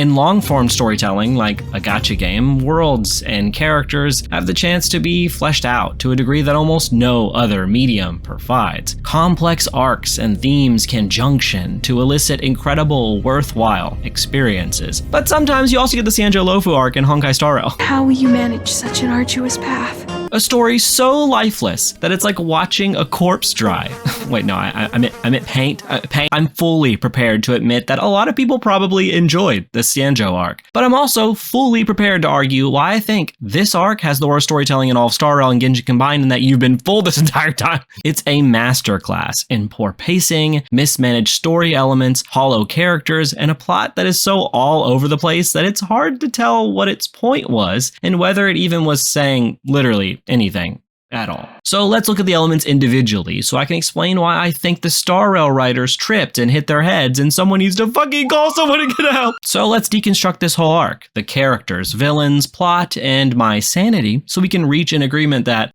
In long-form storytelling, like a gacha game, worlds and characters have the chance to be fleshed out to a degree that almost no other medium provides. Complex arcs and themes can junction to elicit incredible, worthwhile experiences. But sometimes you also get the Xianzhou Luofu arc in Honkai Star Rail. How will you manage such an arduous path? A story so lifeless that it's like watching a corpse dry. Wait, no, I meant paint. I'm fully prepared to admit that a lot of people probably enjoyed the Xianzhou arc, but I'm also fully prepared to argue why I think this arc has the worst storytelling in all of Star Rail and Genji combined, and that you've been fooled this entire time. It's a masterclass in poor pacing, mismanaged story elements, hollow characters, and a plot that is so all over the place that it's hard to tell what its point was and whether it even was saying literally anything at all. So let's look at the elements individually so I can explain why I think the Star Rail writers tripped and hit their heads and someone needs to fucking call someone to get out. So let's deconstruct this whole arc, the characters, villains, plot, and my sanity so we can reach an agreement that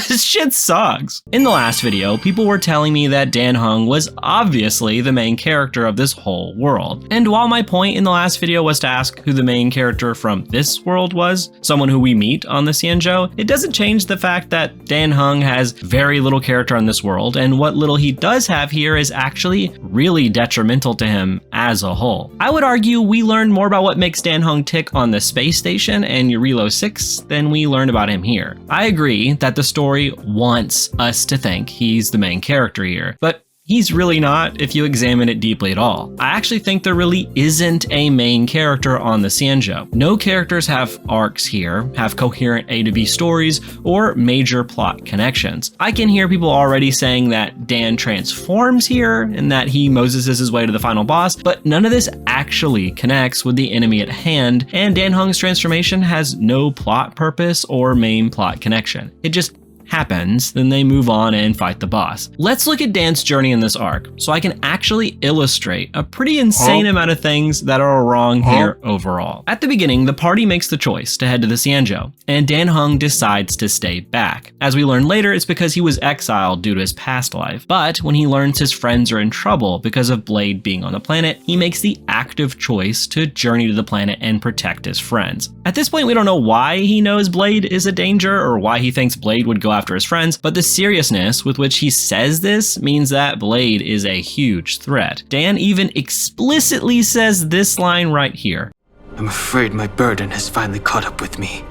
this shit sucks. In the last video, people were telling me that Dan Heng was obviously the main character of this whole world. And while my point in the last video was to ask who the main character from this world was, someone who we meet on the Xianzhou, it doesn't change the fact that Dan Heng has very little character on this world, and what little he does have here is actually really detrimental to him as a whole. I would argue we learned more about what makes Dan Heng tick on the space station and Eurilo 6 than we learned about him here. I agree that the story wants us to think he's the main character here, but he's really not if you examine it deeply at all. I actually think there really isn't a main character on the Xianzhou. No characters have arcs here, have coherent A to B stories, or major plot connections. I can hear people already saying that Dan transforms here and that he Moses' his way to the final boss, but none of this actually connects with the enemy at hand, and Dan Heng's transformation has no plot purpose or main plot connection. It just happens, then they move on and fight the boss. Let's look at Dan's journey in this arc so I can actually illustrate a pretty insane amount of things that are wrong here overall. At the beginning, the party makes the choice to head to the Xianzhou, and Dan Heng decides to stay back. As we learn later, it's because he was exiled due to his past life. But when he learns his friends are in trouble because of Blade being on the planet, he makes the active choice to journey to the planet and protect his friends. At this point, we don't know why he knows Blade is a danger or why he thinks Blade would go after his friends, but the seriousness with which he says this means that Blade is a huge threat. Dan even explicitly says this line right here. I'm afraid my burden has finally caught up with me,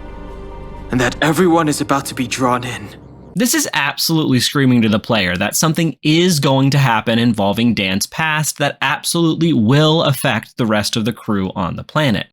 and that everyone is about to be drawn in. This is absolutely screaming to the player that something is going to happen involving Dan's past that absolutely will affect the rest of the crew on the planet.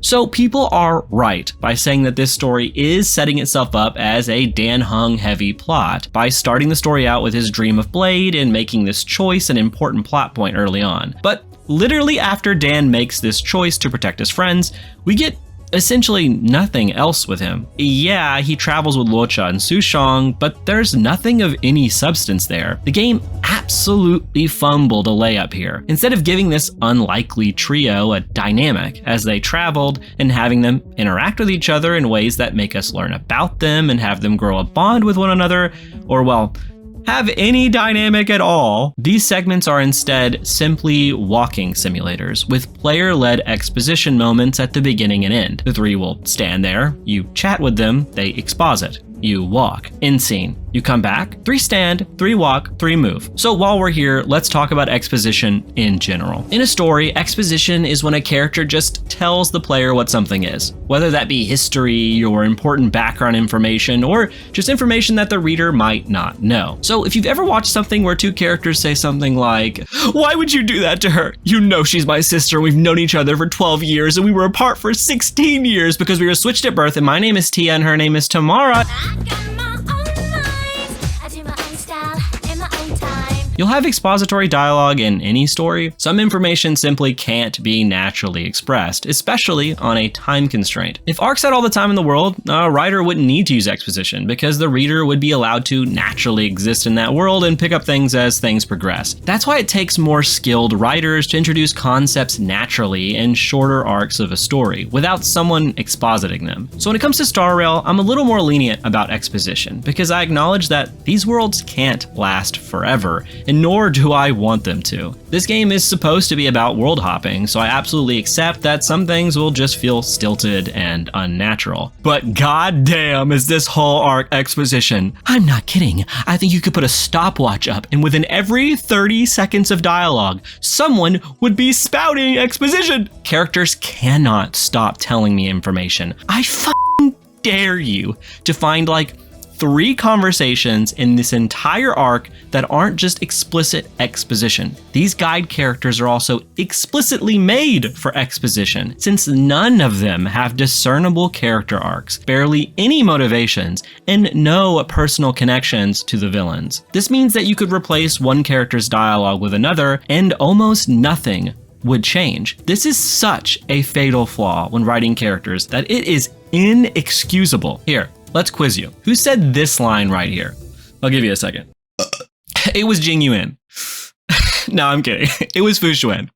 So people are right by saying that this story is setting itself up as a Dan Heng heavy plot by starting the story out with his dream of Blade and making this choice an important plot point early on. But literally after Dan makes this choice to protect his friends, we get essentially nothing else with him. Yeah, he travels with Luocha and Sushong, but there's nothing of any substance there. The game absolutely fumbled a layup here. Instead of giving this unlikely trio a dynamic as they traveled and having them interact with each other in ways that make us learn about them and have them grow a bond with one another, or well, have any dynamic at all, these segments are instead simply walking simulators with player-led exposition moments at the beginning and end. The three will stand there, you chat with them, they exposit. You walk. End scene. You come back, 3 stand, 3 walk, 3 move. So while we're here, let's talk about exposition in general. In a story, exposition is when a character just tells the player what something is, whether that be history or important background information or just information that the reader might not know. So if you've ever watched something where 2 characters say something like, "Why would you do that to her? You know she's my sister and we've known each other for 12 years and we were apart for 16 years because we were switched at birth and my name is Tia and her name is Tamara." You'll have expository dialogue in any story. Some information simply can't be naturally expressed, especially on a time constraint. If arcs had all the time in the world, a writer wouldn't need to use exposition because the reader would be allowed to naturally exist in that world and pick up things as things progress. That's why it takes more skilled writers to introduce concepts naturally in shorter arcs of a story without someone expositing them. So when it comes to Star Rail, I'm a little more lenient about exposition because I acknowledge that these worlds can't last forever. and nor do I want them to. This game is supposed to be about world hopping, so I absolutely accept that some things will just feel stilted and unnatural. But goddamn is this whole arc exposition. I'm not kidding. I think you could put a stopwatch up, and within every 30 seconds of dialogue, someone would be spouting exposition. Characters cannot stop telling me information. I fucking dare you to find like 3 conversations in this entire arc that aren't just explicit exposition. These guide characters are also explicitly made for exposition, since none of them have discernible character arcs, barely any motivations, and no personal connections to the villains. This means that you could replace one character's dialogue with another, and almost nothing would change. This is such a fatal flaw when writing characters that it is inexcusable. Here, let's quiz you. Who said this line right here? I'll give you a second. It was Tingyun. No, I'm kidding. It was Fu Xuan.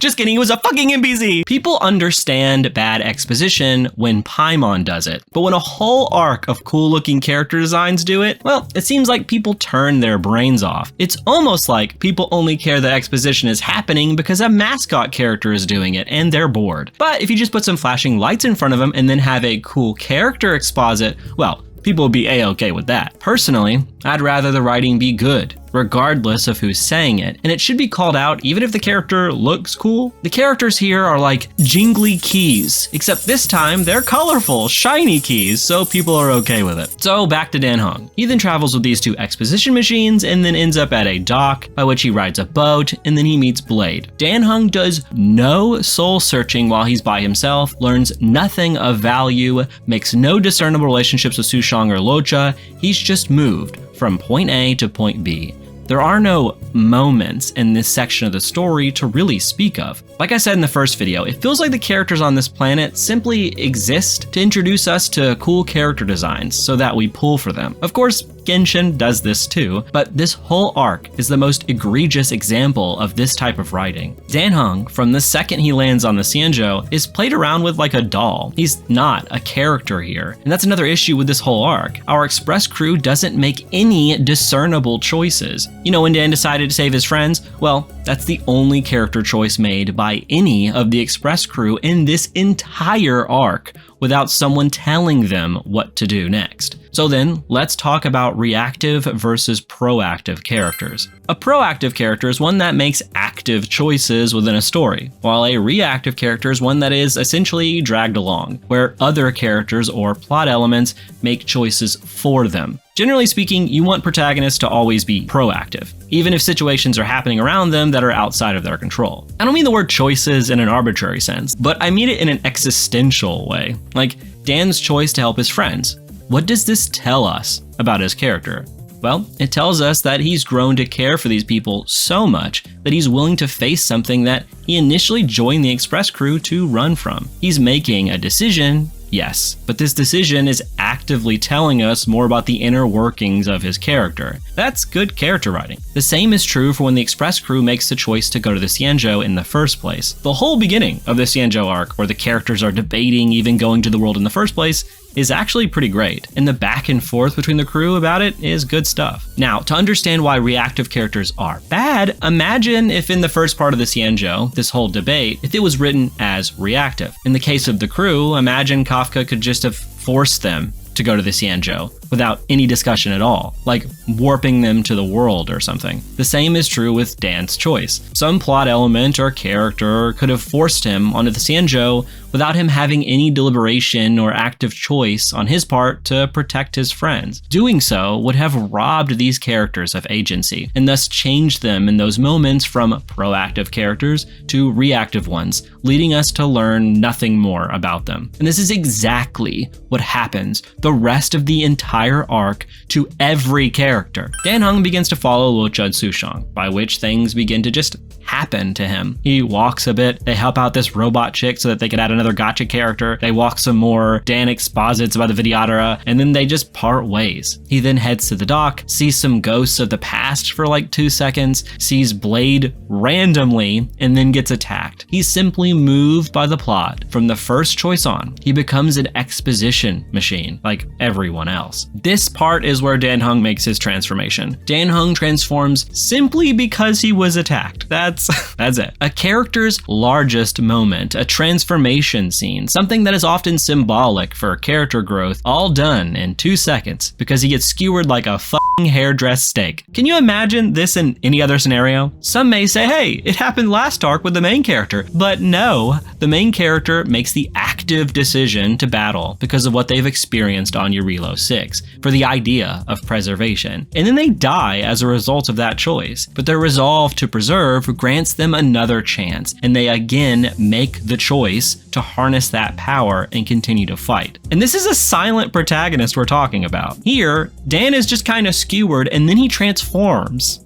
Just kidding, it was a fucking NPC. People understand bad exposition when Paimon does it, but when a whole arc of cool-looking character designs do it, well, it seems like people turn their brains off. It's almost like people only care that exposition is happening because a mascot character is doing it and they're bored. But if you just put some flashing lights in front of them and then have a cool character exposit, well, people would be a-okay with that. Personally, I'd rather the writing be good, regardless of who's saying it, and it should be called out even if the character looks cool. The characters here are like jingly keys, except this time they're colorful, shiny keys, so people are okay with it. So back to Dan Heng. He then travels with these 2 exposition machines and then ends up at a dock, by which he rides a boat, and then he meets Blade. Dan Heng does no soul searching while he's by himself, learns nothing of value, makes no discernible relationships with Sushang or Locha. He's just moved from point A to point B. There are no moments in this section of the story to really speak of. Like I said in the first video, it feels like the characters on this planet simply exist to introduce us to cool character designs so that we pull for them. Of course, Genshin does this too, but this whole arc is the most egregious example of this type of writing. Dan Heng, from the second he lands on the Xianzhou, is played around with like a doll. He's not a character here, and that's another issue with this whole arc. Our express crew doesn't make any discernible choices. You know, when Dan decided to save his friends, well, that's the only character choice made by any of the express crew in this entire arc, without someone telling them what to do next. So then, let's talk about reactive versus proactive characters. A proactive character is one that makes active choices within a story, while a reactive character is one that is essentially dragged along, where other characters or plot elements make choices for them. Generally speaking, you want protagonists to always be proactive, even if situations are happening around them that are outside of their control. I don't mean the word choices in an arbitrary sense, but I mean it in an existential way. Like Dan's choice to help his friends. What does this tell us about his character? Well, it tells us that he's grown to care for these people so much that he's willing to face something that he initially joined the express crew to run from. He's making a decision, yes, but this decision is actively telling us more about the inner workings of his character. That's good character writing. The same is true for when the express crew makes the choice to go to the Xianzhou in the first place. The whole beginning of the Xianzhou arc, where the characters are debating even going to the world in the first place, is actually pretty great, and the back and forth between the crew about it is good stuff. Now, to understand why reactive characters are bad, imagine if in the first part of the Xianzhou, this whole debate, if it was written as reactive. In the case of the crew, imagine Kafka could just have forced them to go to the Xianzhou without any discussion at all, like warping them to the world or something. The same is true with Dan's choice. Some plot element or character could have forced him onto the Xianzhou without him having any deliberation or active choice on his part to protect his friends. Doing so would have robbed these characters of agency, and thus changed them in those moments from proactive characters to reactive ones, leading us to learn nothing more about them. And this is exactly what happens the rest of the entire arc to every character. Dan Heng begins to follow Locha and Sushang, by which things begin to just happen to him. He walks a bit, they help out this robot chick so that they could add another another gotcha character. They walk some more. Dan exposits about the Vidyadhara, and then they just part ways. He then heads to the dock, sees some ghosts of the past for like 2 seconds, sees Blade randomly, and then gets attacked. He's simply moved by the plot. From the first choice on, he becomes an exposition machine, like everyone else. This part is where Dan Heng makes his transformation. Dan Heng transforms simply because he was attacked. That's it. A character's largest moment, a transformation scene, something that is often symbolic for character growth, all done in 2 seconds because he gets skewered like a fucking hair-dressed steak. Can you imagine this in any other scenario? Some may say, hey, it happened last arc with the main character, but no, the main character makes the active decision to battle because of what they've experienced on Eurilo 6, for the idea of preservation. And then they die as a result of that choice, but their resolve to preserve grants them another chance, and they again make the choice to harness that power and continue to fight. And this is a silent protagonist we're talking about. Here, Dan is just kind of skewered and then he transforms.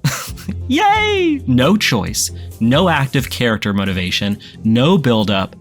Yay! No choice, no active character motivation, no build-up,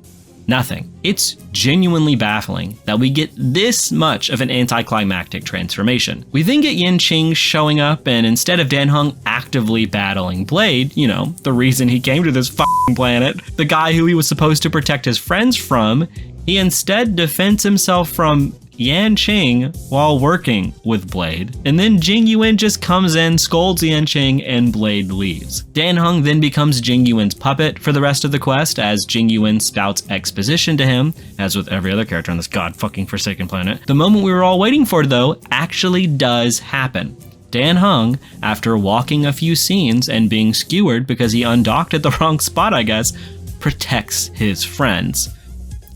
nothing. It's genuinely baffling that we get this much of an anticlimactic transformation. We then get Yanqing showing up, and instead of Dan Heng actively battling Blade, you know, the reason he came to this fucking planet, the guy who he was supposed to protect his friends from, he instead defends himself from Yanqing while working with Blade. And then Tingyun just comes in, scolds Yanqing, and Blade leaves. Dan Heng then becomes Tingyun's puppet for the rest of the quest as Tingyun spouts exposition to him, as with every other character on this god-fucking forsaken planet. The moment we were all waiting for, though, actually does happen. Dan Heng, after walking a few scenes and being skewered because he undocked at the wrong spot, I guess, protects his friends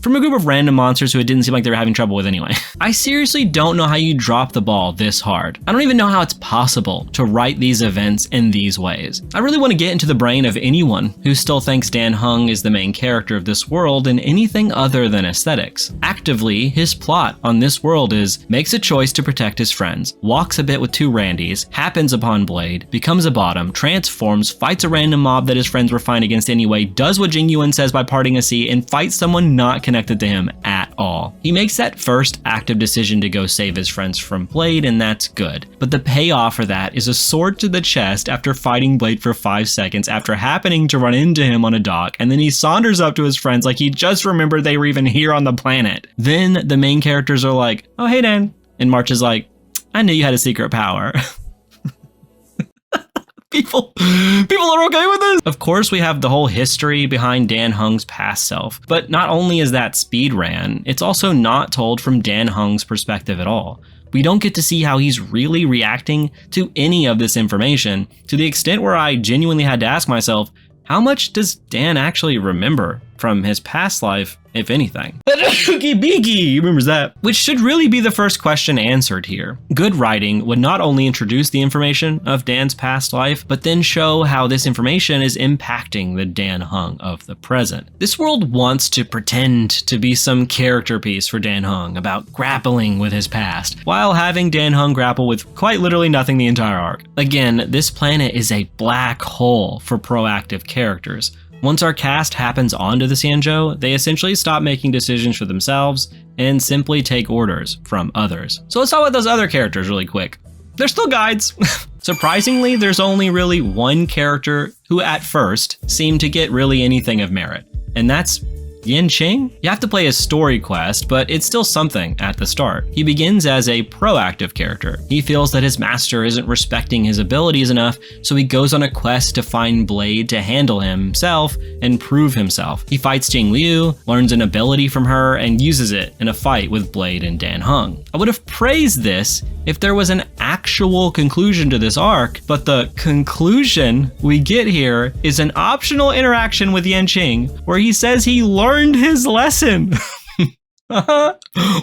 from a group of random monsters who it didn't seem like they were having trouble with anyway. I seriously don't know how you drop the ball this hard. I don't even know how it's possible to write these events in these ways. I really want to get into the brain of anyone who still thinks Dan Heng is the main character of this world in anything other than aesthetics. Actively, his plot on this world is makes a choice to protect his friends, walks a bit with 2 Randys, happens upon Blade, becomes a bottom, transforms, fights a random mob that his friends were fine against anyway, does what Tingyun says by parting a sea, and fights someone not connected to him at all. He makes that first active decision to go save his friends from Blade, and that's good. But the payoff for that is a sword to the chest after fighting Blade for 5 seconds after happening to run into him on a dock, and then he saunters up to his friends like he just remembered they were even here on the planet. Then the main characters are like, oh hey Dan, and March is like, I knew you had a secret power. People are okay with this. Of course, we have the whole history behind Dan Heng's past self, but not only is that speed ran, it's also not told from Dan Heng's perspective at all. We don't get to see how he's really reacting to any of this information, to the extent where I genuinely had to ask myself, how much does Dan actually remember from his past life, if anything? Beaky remembers that. Which should really be the first question answered here. Good writing would not only introduce the information of Dan's past life, but then show how this information is impacting the Dan Heng of the present. This world wants to pretend to be some character piece for Dan Heng about grappling with his past, while having Dan Heng grapple with quite literally nothing the entire arc. Again, this planet is a black hole for proactive characters. Once our cast happens onto the Xianzhou, they essentially stop making decisions for themselves and simply take orders from others. So let's talk about those other characters really quick. They're still guides. Surprisingly, there's only really one character who at first seemed to get really anything of merit, and that's Yanqing? You have to play a story quest, but it's still something at the start. He begins as a proactive character. He feels that his master isn't respecting his abilities enough, so he goes on a quest to find Blade to handle himself and prove himself. He fights Jing Liu, learns an ability from her, and uses it in a fight with Blade and Dan Heng. I would have praised this if there was an actual conclusion to this arc, but the conclusion we get here is an optional interaction with Yanqing where he says he learned his lesson.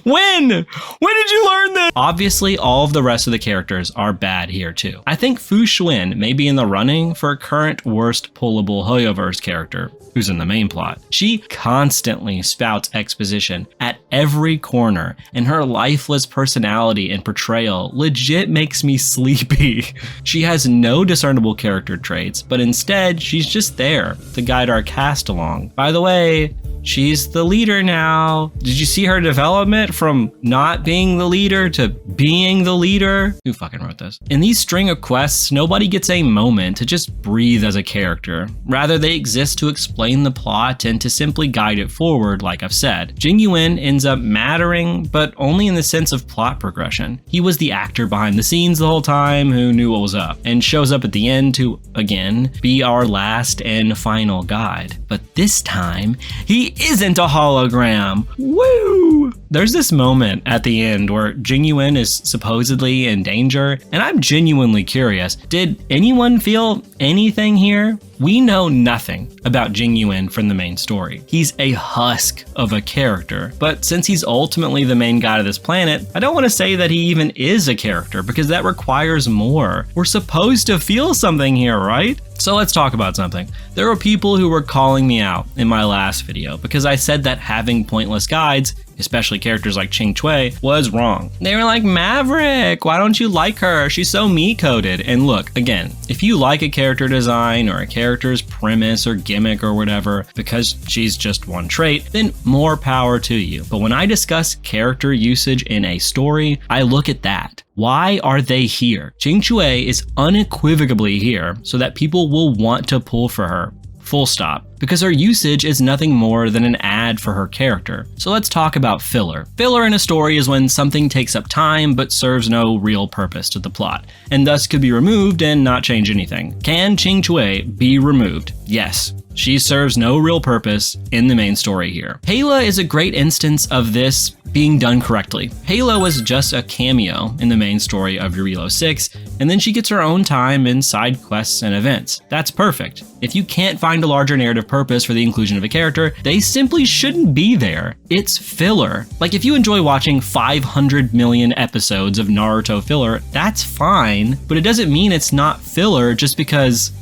When did you learn this? Obviously, all of the rest of the characters are bad here too. I think Fu Xuan may be in the running for current worst pullable Hoyoverse character, who's in the main plot. She constantly spouts exposition at every corner, and her lifeless personality and portrayal legit makes me sleepy. She has no discernible character traits, but instead she's just there to guide our cast along. By the way, she's the leader now. Did you see her development from not being the leader to being the leader? Who fucking wrote this? In these string of quests, nobody gets a moment to just breathe as a character. Rather, they exist to explain the plot and to simply guide it forward, like I've said. Tingyun ends up mattering, but only in the sense of plot progression. He was the actor behind the scenes the whole time who knew what was up, and shows up at the end to, again, be our last and final guide. But this time, he isn't a hologram. Woo! There's this moment at the end where Tingyun is supposedly in danger, and I'm genuinely curious. Did anyone feel anything here? We know nothing about Tingyun from the main story. He's a husk of a character, but since he's ultimately the main guy of this planet, I don't want to say that he even is a character because that requires more. We're supposed to feel something here, right? So let's talk about something. There were people who were calling me out in my last video because I said that having pointless guides, especially characters like Ching Chui, was wrong. They were like, Maverick, why don't you like her? She's so me-coded. And look, again, if you like a character design or a character's premise or gimmick or whatever because she's just one trait, then more power to you. But when I discuss character usage in a story, I look at that. Why are they here? Ching Chui is unequivocally here so that people will want to pull for her. Full stop. Because her usage is nothing more than an ad for her character. So let's talk about filler. Filler in a story is when something takes up time but serves no real purpose to the plot, and thus could be removed and not change anything. Can Ching Chui be removed? Yes. She serves no real purpose in the main story here. Hela is a great instance of this being done correctly. Hela was just a cameo in the main story of Yurilo 6, and then she gets her own time in side quests and events. That's perfect. If you can't find a larger narrative purpose for the inclusion of a character, they simply shouldn't be there. It's filler. Like if you enjoy watching 500 million episodes of Naruto filler, that's fine, but it doesn't mean it's not filler just because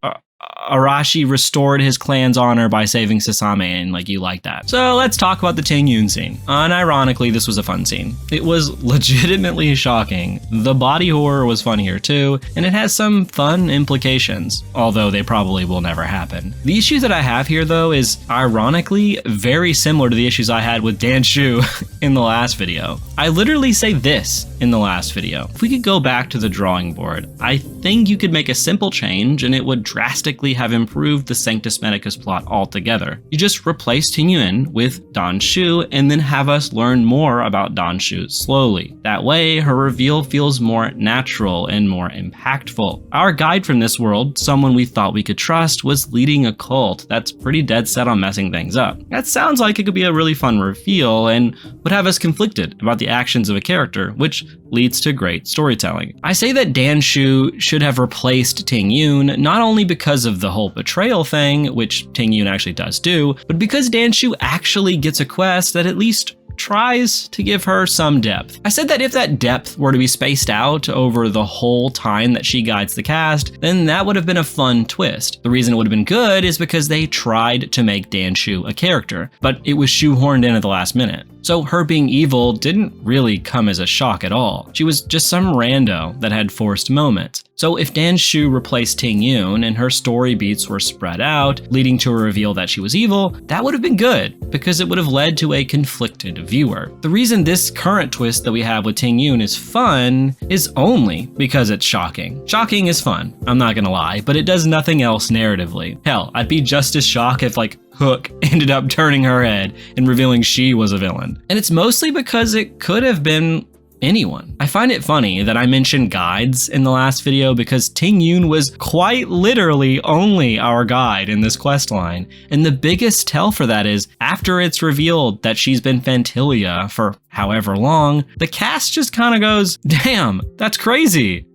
Arashi restored his clan's honor by saving Sasame and like you like that. So let's talk about the Tingyun scene. Unironically, this was a fun scene. It was legitimately shocking. The body horror was fun here too, and it has some fun implications, although they probably will never happen. The issue that I have here though is ironically very similar to the issues I had with Danshu in the last video. I literally say this in the last video. If we could go back to the drawing board, I think you could make a simple change and it would drastically have improved the Sanctus Medicus plot altogether. You just replace Tingyun with Danshu and then have us learn more about Danshu slowly. That way, her reveal feels more natural and more impactful. Our guide from this world, someone we thought we could trust, was leading a cult that's pretty dead set on messing things up. That sounds like it could be a really fun reveal and would have us conflicted about the actions of a character, which leads to great storytelling. I say that Danshu should have replaced Tingyun not only because of the whole betrayal thing, which Tingyun actually does do, but because Danshu actually gets a quest that at least tries to give her some depth. I said that if that depth were to be spaced out over the whole time that she guides the cast, then that would have been a fun twist. The reason it would have been good is because they tried to make Danshu a character, but it was shoehorned in at the last minute. So her being evil didn't really come as a shock at all. She was just some rando that had forced moments. So if Danshu replaced Tingyun and her story beats were spread out, leading to a reveal that she was evil, that would have been good, because it would have led to a conflicted viewer. The reason this current twist that we have with Tingyun is fun is only because it's shocking. Shocking is fun, I'm not gonna lie, but it does nothing else narratively. Hell, I'd be just as shocked if like Hook ended up turning her head and revealing she was a villain. And it's mostly because it could have been anyone. I find it funny that I mentioned guides in the last video because Tingyun was quite literally only our guide in this quest line. And the biggest tell for that is after it's revealed that she's been Phantilia for however long, the cast just kind of goes, damn, that's crazy.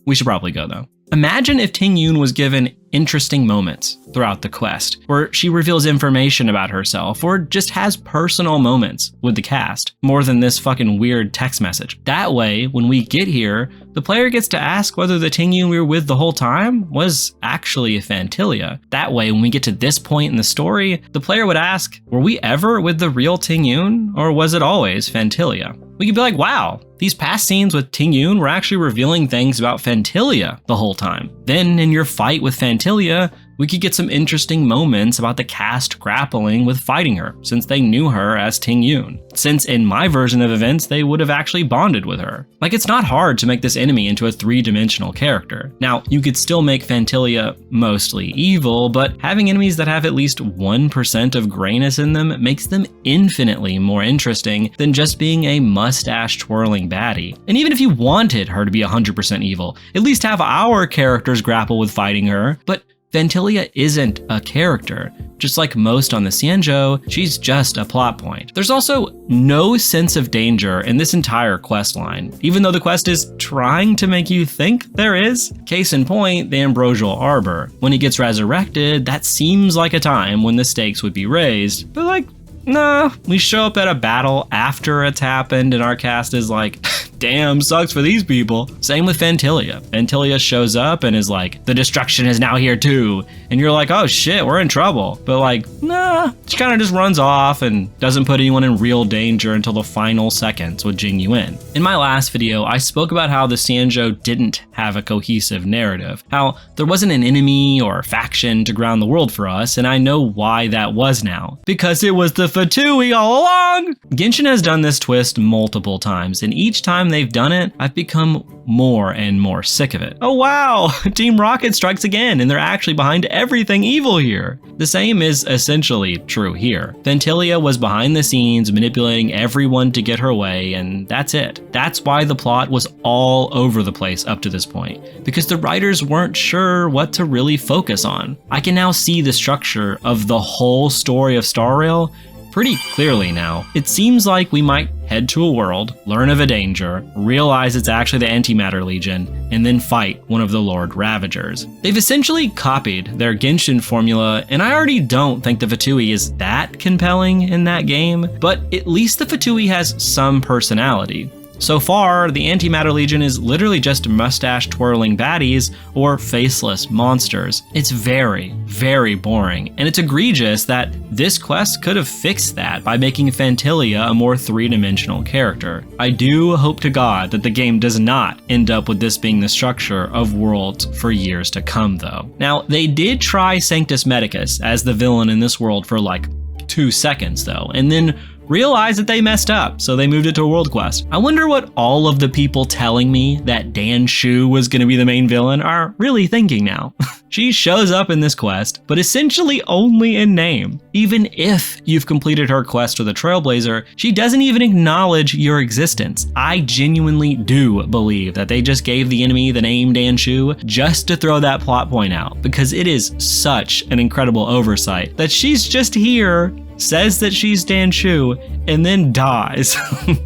We should probably go though. Imagine if Tingyun was given interesting moments throughout the quest, where she reveals information about herself or just has personal moments with the cast, more than this fucking weird text message. That way, when we get here, the player gets to ask whether the Tingyun we were with the whole time was actually a Phantilia. That way, when we get to this point in the story, the player would ask, were we ever with the real Tingyun, or was it always Phantilia? We could be like, wow, these past scenes with Tingyun were actually revealing things about Phantilia the whole time. Then in your fight with Phantilia, We could get some interesting moments about the cast grappling with fighting her, since they knew her as Tingyun. Since in my version of events, they would have actually bonded with her. Like, it's not hard to make this enemy into a three-dimensional character. Now, you could still make Phantylia mostly evil, but having enemies that have at least 1% of grayness in them makes them infinitely more interesting than just being a mustache-twirling baddie. And even if you wanted her to be 100% evil, at least have our characters grapple with fighting her. But Phantylia isn't a character. Just like most on the Xianzhou, she's just a plot point. There's also no sense of danger in this entire quest line, even though the quest is trying to make you think there is. Case in point, the Ambrosial Arbor. When he gets resurrected, that seems like a time when the stakes would be raised, but like, nah, we show up at a battle after it's happened and our cast is like, damn, sucks for these people. Same with Phantylia. Phantylia shows up and is like, the destruction is now here too. And you're like, oh shit, we're in trouble. But like, nah, she kind of just runs off and doesn't put anyone in real danger until the final seconds with Tingyun. In my last video, I spoke about how the Xianzhou didn't have a cohesive narrative, how there wasn't an enemy or faction to ground the world for us, and I know why that was now. Because it was the Fatui all along! Genshin has done this twist multiple times, and each time they've done it, I've become more and more sick of it. Oh wow, Team Rocket strikes again, and they're actually behind everything evil here. The same is essentially true here. Phantylia was behind the scenes manipulating everyone to get her way, and that's it. That's why the plot was all over the place up to this point, because the writers weren't sure what to really focus on. I can now see the structure of the whole story of Star Rail pretty clearly now. It seems like we might head to a world, learn of a danger, realize it's actually the Antimatter Legion, and then fight one of the Lord Ravagers. They've essentially copied their Genshin formula, and I already don't think the Fatui is that compelling in that game, but at least the Fatui has some personality. So far, the Antimatter Legion is literally just mustache-twirling baddies or faceless monsters. It's very, very boring, and it's egregious that this quest could have fixed that by making Phantylia a more three-dimensional character. I do hope to God that the game does not end up with this being the structure of worlds for years to come, though. Now, they did try Sanctus Medicus as the villain in this world for like 2 seconds, though, and then realized that they messed up, so they moved it to a world quest. I wonder what all of the people telling me that Dan Shu was going to be the main villain are really thinking now. She shows up in this quest, but essentially only in name. Even if you've completed her quest with a Trailblazer, she doesn't even acknowledge your existence. I genuinely do believe that they just gave the enemy the name Dan Shu just to throw that plot point out, because it is such an incredible oversight that she's just here, says that she's Dan Shu, and then dies.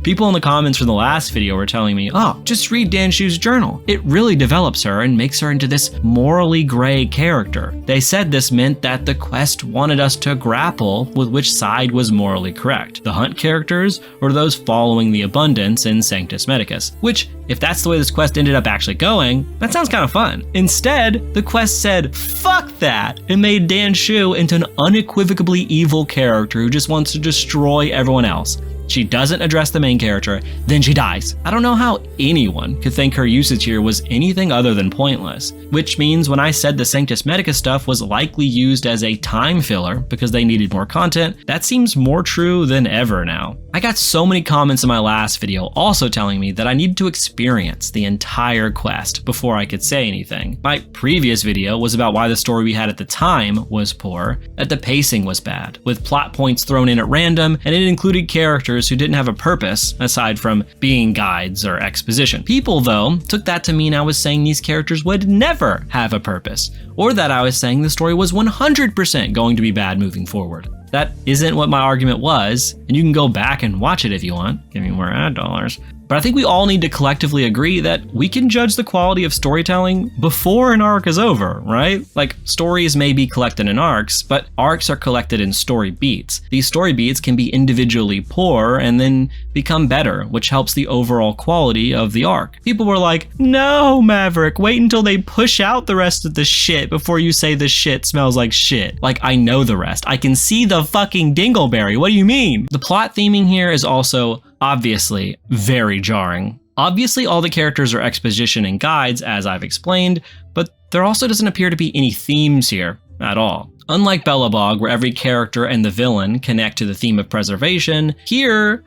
People in the comments from the last video were telling me, oh, just read Dan Shu's journal. It really develops her and makes her into this morally gray character. They said this meant that the quest wanted us to grapple with which side was morally correct, the hunt characters or those following the abundance in Sanctus Medicus, which, if that's the way this quest ended up actually going, that sounds kind of fun. Instead, the quest said, fuck that, and made Dan Shu into an unequivocally evil character who just wants to destroy everyone else. She doesn't address the main character, then she dies. I don't know how anyone could think her usage here was anything other than pointless, which means when I said the Sanctus Medicus stuff was likely used as a time filler because they needed more content, that seems more true than ever now. I got so many comments in my last video also telling me that I needed to experience the entire quest before I could say anything. My previous video was about why the story we had at the time was poor, that the pacing was bad, with plot points thrown in at random, and it included characters who didn't have a purpose aside from being guides or exposition. People, though, took that to mean I was saying these characters would never have a purpose, or that I was saying the story was 100% going to be bad moving forward. That isn't what my argument was, and you can go back and watch it if you want. Give me more ad dollars. But I think we all need to collectively agree that we can judge the quality of storytelling before an arc is over, right? Like, stories may be collected in arcs, but arcs are collected in story beats. These story beats can be individually poor and then become better, which helps the overall quality of the arc. People were like, no, Maverick, wait until they push out the rest of the shit before you say the shit smells like shit. Like, I know the rest. I can see the fucking dingleberry. What do you mean? The plot theming here is also obviously very jarring. Obviously, all the characters are exposition and guides, as I've explained, but there also doesn't appear to be any themes here. at all. Unlike Belobog, where every character and the villain connect to the theme of preservation, here,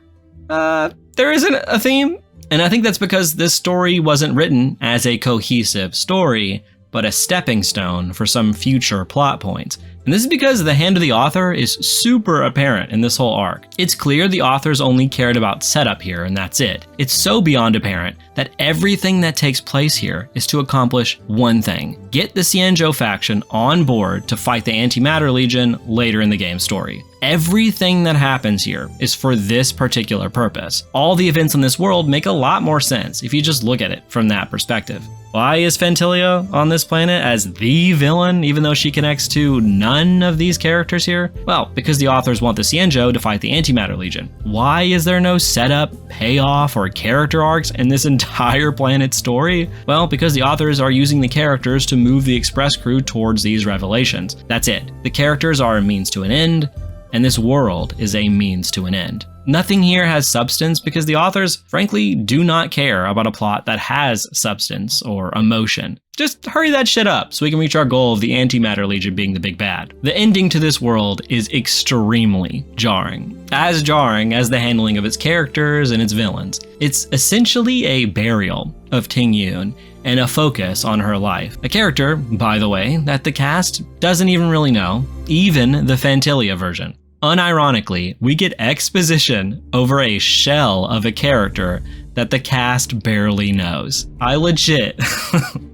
there isn't a theme. And I think that's because this story wasn't written as a cohesive story, but a stepping stone for some future plot points. And this is because the hand of the author is super apparent in this whole arc. It's clear the authors only cared about setup here, and that's it. It's so beyond apparent that everything that takes place here is to accomplish one thing: get the Xianzhou faction on board to fight the Antimatter Legion later in the game's story. Everything that happens here is for this particular purpose. All the events in this world make a lot more sense if you just look at it from that perspective. Why is Phantilia on this planet as the villain, even though she connects to none of these characters here? Well, because the authors want the Xianzhou to fight the Antimatter Legion. Why is there no setup, payoff, or character arcs in this entire planet's story? Well, because the authors are using the characters to move the Express crew towards these revelations. That's it. The characters are a means to an end, and this world is a means to an end. Nothing here has substance because the authors, frankly, do not care about a plot that has substance or emotion. Just hurry that shit up so we can reach our goal of the Antimatter Legion being the big bad. The ending to this world is extremely jarring. As jarring as the handling of its characters and its villains. It's essentially a burial of Tingyun and a focus on her life. A character, by the way, that the cast doesn't even really know, even the Phantilia version. Unironically, we get exposition over a shell of a character that the cast barely knows. I legit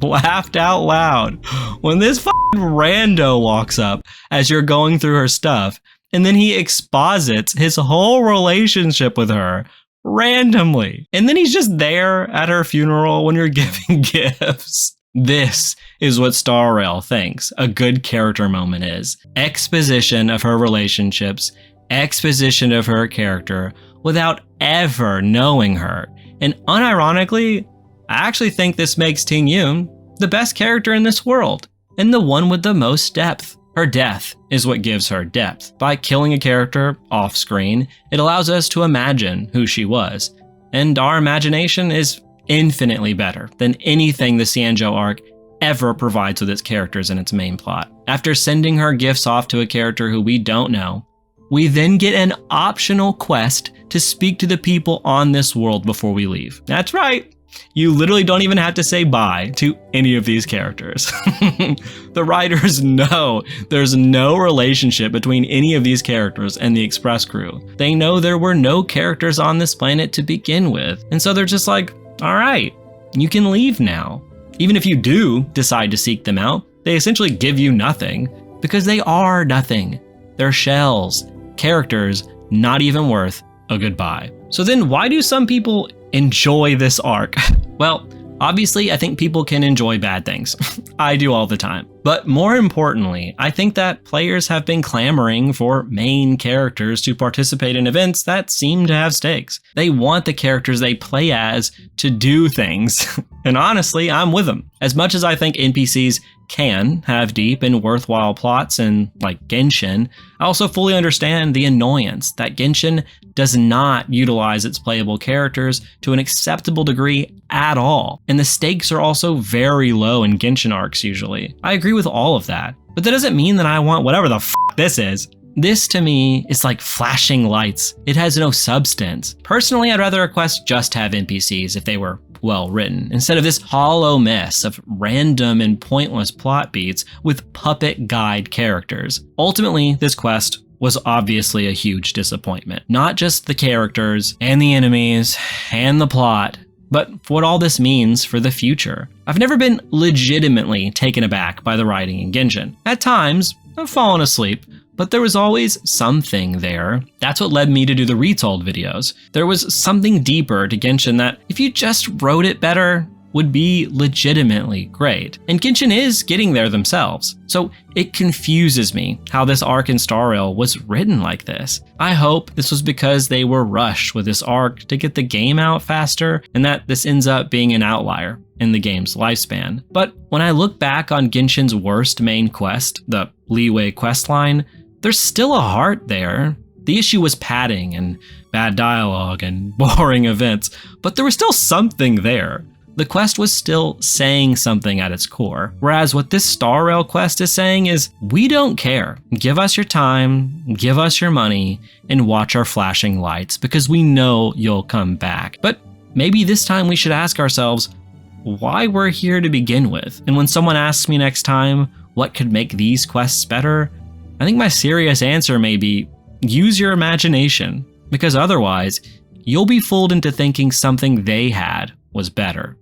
laughed out loud when this f***ing rando walks up as you're going through her stuff, and then he exposits his whole relationship with her randomly. And then he's just there at her funeral when you're giving gifts. This is what Star Rail thinks a good character moment is. Exposition of her relationships, exposition of her character without ever knowing her. And unironically, I actually think this makes Tingyun the best character in this world, and the one with the most depth. Her death is what gives her depth. By killing a character off screen, it allows us to imagine who she was. And our imagination is infinitely better than anything the Xianzhou arc ever provides with its characters and its main plot. After sending her gifts off to a character who we don't know, we then get an optional quest to speak to the people on this world before we leave. That's right. You literally don't even have to say bye to any of these characters. The writers know there's no relationship between any of these characters and the Express crew. They know there were no characters on this planet to begin with, and so they're just like, all right, you can leave now. Even if you do decide to seek them out, they essentially give you nothing because they are nothing. They're shells, characters not even worth a goodbye. So then why do some people enjoy this arc? Well, obviously, I think people can enjoy bad things. I do all the time. But more importantly, I think that players have been clamoring for main characters to participate in events that seem to have stakes. They want the characters they play as to do things. And honestly, I'm with them. As much as I think NPCs can have deep and worthwhile plots in, like, Genshin, I also fully understand the annoyance that Genshin does not utilize its playable characters to an acceptable degree at all. And the stakes are also very low in Genshin arcs usually. I agree with all of that, but that doesn't mean that I want whatever the f this is. This to me is like flashing lights. It has no substance. Personally, I'd rather a quest just have NPCs if they were well written, instead of this hollow mess of random and pointless plot beats with puppet guide characters. Ultimately, this quest was obviously a huge disappointment. Not just the characters and the enemies and the plot, but what all this means for the future. I've never been legitimately taken aback by the writing in Genshin. At times, I've fallen asleep, but there was always something there. That's what led me to do the Retold videos. There was something deeper to Genshin that, if you just wrote it better, would be legitimately great. And Genshin is getting there themselves. So it confuses me how this arc in Star Rail was written like this. I hope this was because they were rushed with this arc to get the game out faster, and that this ends up being an outlier in the game's lifespan. But when I look back on Genshin's worst main quest, the Leeway questline, there's still a heart there. The issue was padding and bad dialogue and boring events, but there was still something there. the quest was still saying something at its core. Whereas what this Star Rail quest is saying is, we don't care. Give us your time, give us your money, and watch our flashing lights because we know you'll come back. But maybe this time we should ask ourselves why we're here to begin with. And when someone asks me next time what could make these quests better, I think my serious answer may be use your imagination, because otherwise you'll be fooled into thinking something they had was better.